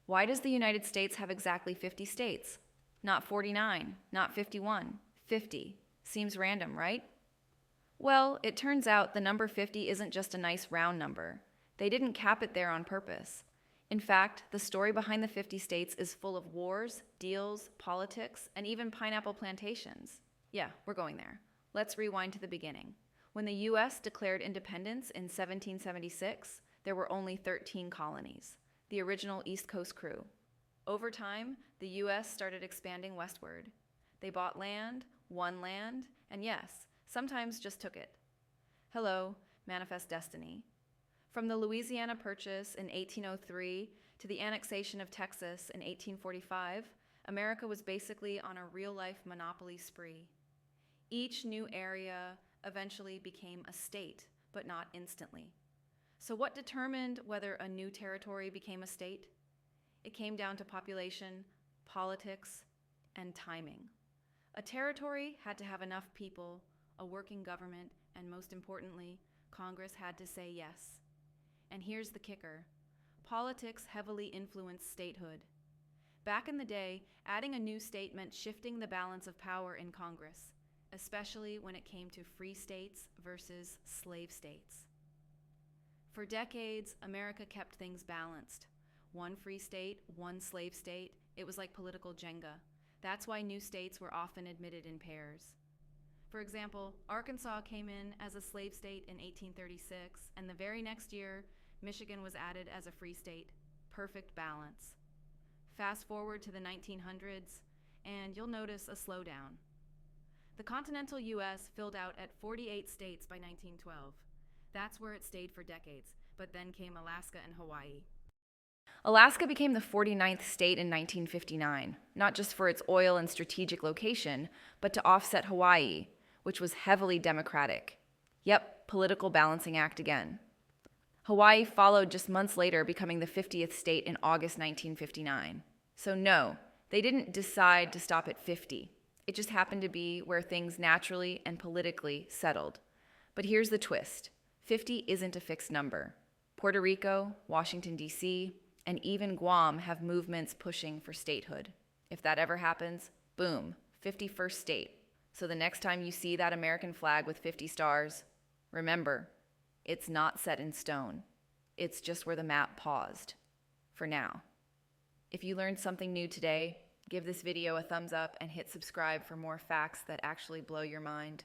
Why does the United States have exactly 50 states? Not 49, not 51, 50. Seems random, right? Well, it turns out the number 50 isn't just a nice round number. They didn't cap it there on purpose. In fact, the story behind the 50 states is full of wars, deals, politics, and even pineapple plantations. Yeah, we're going there. Let's rewind to the beginning. When the U.S. declared independence in 1776, there were only 13 colonies, the original East Coast crew. Over time, the U.S. started expanding westward. They bought land, won land, and yes, sometimes just took it. Hello, Manifest Destiny. From the Louisiana Purchase in 1803 to the annexation of Texas in 1845, America was basically on a real-life monopoly spree. Each new area eventually became a state, but not instantly. So what determined whether a new territory became a state? It came down to population, politics, and timing. A territory had to have enough people, a working government, and most importantly, Congress had to say yes. And here's the kicker. Politics heavily influenced statehood. Back in the day, adding a new state meant shifting the balance of power in Congress, especially when it came to free states versus slave states. For decades, America kept things balanced. One free state, one slave state. It was like political Jenga. That's why new states were often admitted in pairs. For example, Arkansas came in as a slave state in 1836, and the very next year, Michigan was added as a free state. Perfect balance. Fast forward to the 1900s, and you'll notice a slowdown. The continental U.S. filled out at 48 states by 1912. That's where it stayed for decades, but then came Alaska and Hawaii. Alaska became the 49th state in 1959, not just for its oil and strategic location, but to offset Hawaii, which was heavily Democratic. Yep, political balancing act again. Hawaii followed just months later, becoming the 50th state in August 1959. So no, they didn't decide to stop at 50. It just happened to be where things naturally and politically settled. But here's the twist. 50 isn't a fixed number. Puerto Rico, Washington, D.C., and even Guam have movements pushing for statehood. If that ever happens, boom, 51st state. So the next time you see that American flag with 50 stars, remember, it's not set in stone. It's just where the map paused, for now. If you learned something new today, give this video a thumbs up and hit subscribe for more facts that actually blow your mind.